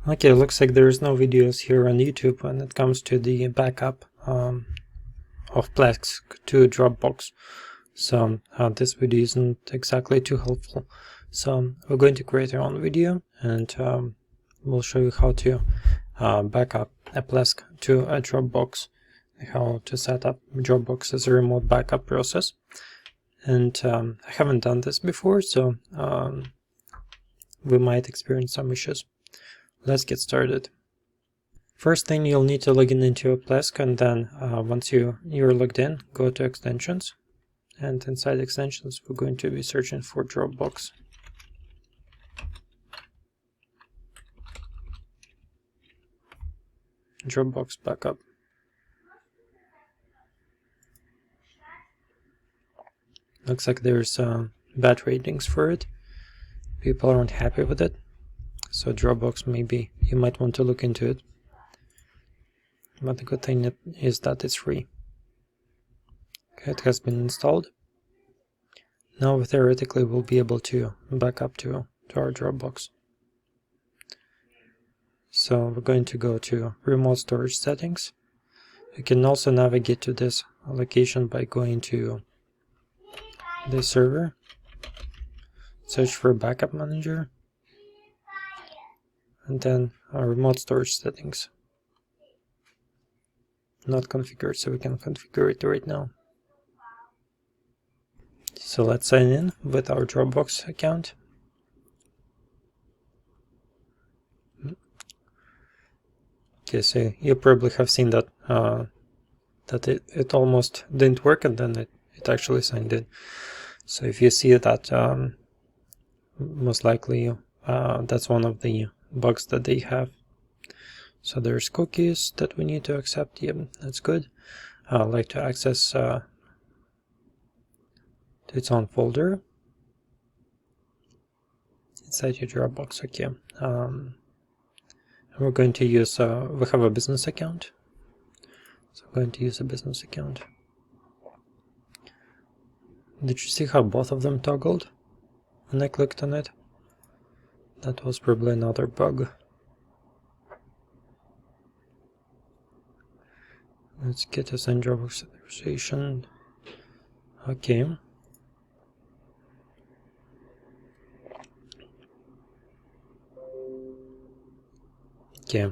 Okay, looks like there's no videos here on YouTube when it comes to the backup of Plesk to Dropbox. So this video isn't exactly too helpful. So we're going to create our own video, and we'll show you how to back up a Plesk to a Dropbox, how to set up Dropbox as a remote backup process. And I haven't done this before, so we might experience some issues. Let's get started. First thing, you'll need to log in into a Plesk, and then once you're logged in, go to extensions, and inside extensions we're going to be searching for Dropbox. Dropbox backup. Looks like there's bad ratings for it. People aren't happy with it. So Dropbox, maybe you might want to look into it. But the good thing is that it's free. Okay, it has been installed. Now theoretically we'll be able to back up to our Dropbox. So we're going to go to remote storage settings. You can also navigate to this location by going to the server, search for backup manager, and then our remote storage settings. Not configured, so we can configure it right now. So let's sign in with our Dropbox account. Okay, so you probably have seen that it almost didn't work, and then it actually signed in. So if you see that, most likely that's one of the bugs that they have. So there's cookies that we need to accept. Yeah, that's good. I'd like to access to its own folder inside your Dropbox. Okay. We're going to use, we have a business account. So I'm going to use a business account. Did you see how both of them toggled when I clicked on it? That was probably another bug. Let's get us in Dropbox authorization. Okay. Okay.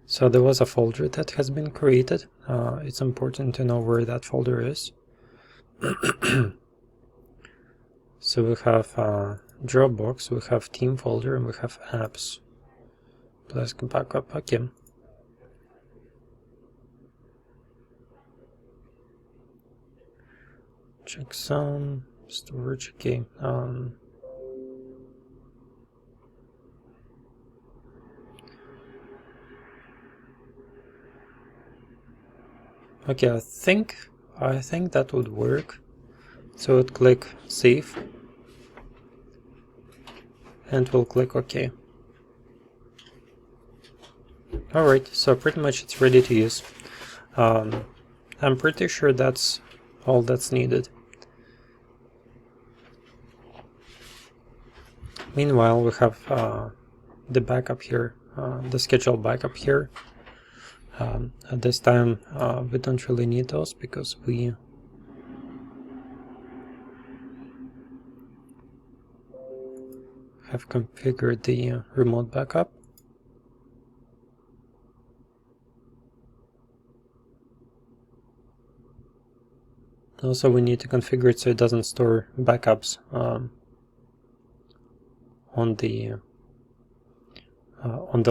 So there was a folder that has been created. It's important to know where that folder is. So we have Dropbox, we have team folder, and we have apps. Plesk backup. Okay. Checksum, storage. Okay. Okay, I think that would work. So we'll click save, and we'll click OK. Alright, so pretty much it's ready to use. I'm pretty sure that's all that's needed. Meanwhile, we have the backup here, the scheduled backup here. At this time, we don't really need those because we have configured the remote backup. Also, we need to configure it so it doesn't store backups on the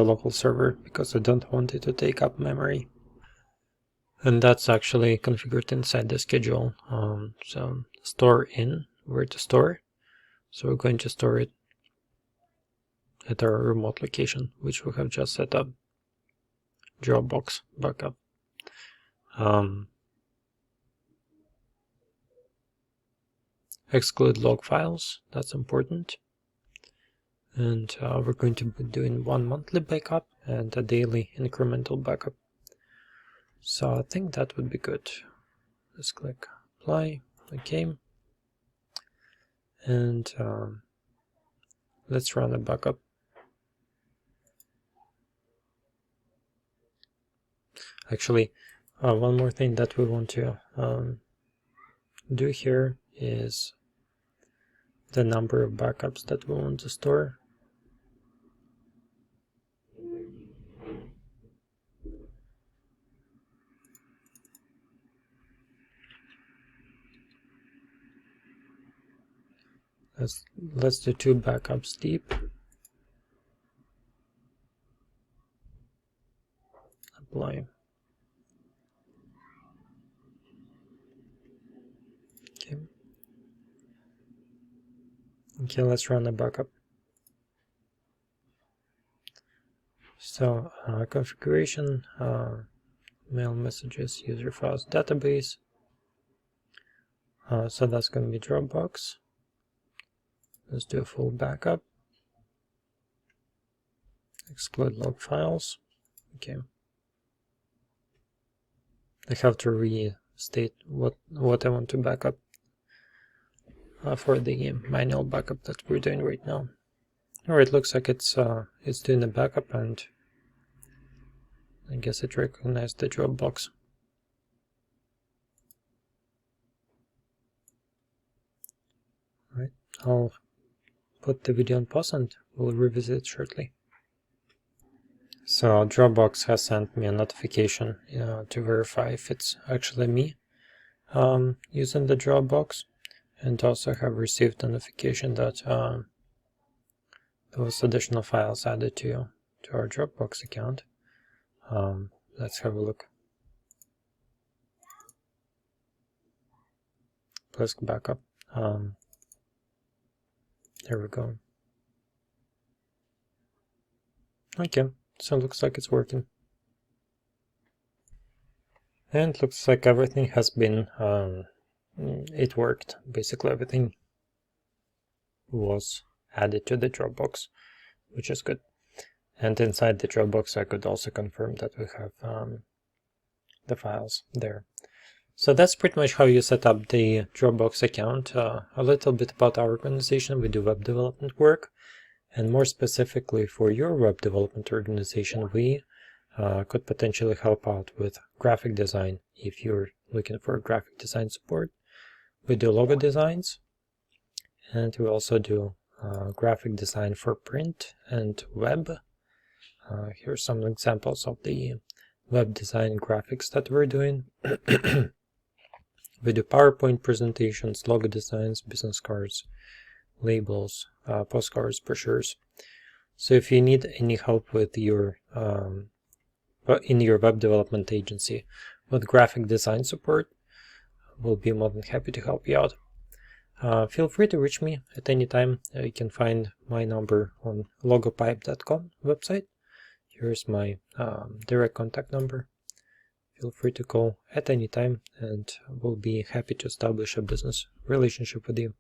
local server, because I don't want it to take up memory. And that's actually configured inside the schedule. So store in, where to store. So we're going to store it at our remote location, which we have just set up. Dropbox backup. Exclude log files, that's important. And we're going to be doing one monthly backup and a daily incremental backup. So I think that would be good. Let's click apply. Okay. And let's run a backup. Actually, one more thing that we want to do here is the number of backups that we want to store. Let's do 2 backups deep. Apply. Okay, let's run a backup. So configuration, mail messages, user files, database. So that's going to be Dropbox. Let's do a full backup. Exclude log files. Okay. I have to restate what I want to back up for the manual backup that we're doing right now. Alright, looks like it's doing the backup, and I guess it recognized the Dropbox. Alright, I'll put the video on pause and we'll revisit it shortly. So Dropbox has sent me a notification to verify if it's actually me using the Dropbox, and also have received a notification that there was additional files added to our Dropbox account. Let's have a look. Plesk backup. There we go. Okay, so it looks like it's working. And it looks like everything has been, it worked. Basically everything was added to the Dropbox, which is good. And inside the Dropbox I could also confirm that we have the files there. So that's pretty much how you set up the Dropbox account. A little bit about our organization. We do web development work, and more specifically for your web development organization, we could potentially help out with graphic design if you're looking for graphic design support. We do logo designs, and we also do graphic design for print and web. Here's some examples of the web design graphics that we're doing. We do PowerPoint presentations, logo designs, business cards, labels, postcards, brochures. So if you need any help with your in your web development agency with graphic design support, we'll be more than happy to help you out. Feel free to reach me at any time. You can find my number on logopipe.com website. Here's my direct contact number. Feel free to call at any time, and we'll be happy to establish a business relationship with you.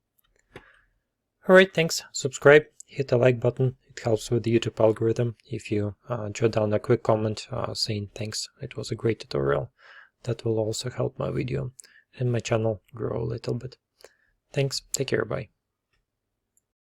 Alright, thanks. Subscribe, hit the like button. It helps with the YouTube algorithm. If you jot down a quick comment saying thanks, it was a great tutorial, that will also help my video and my channel grow a little bit. Thanks, take care, bye.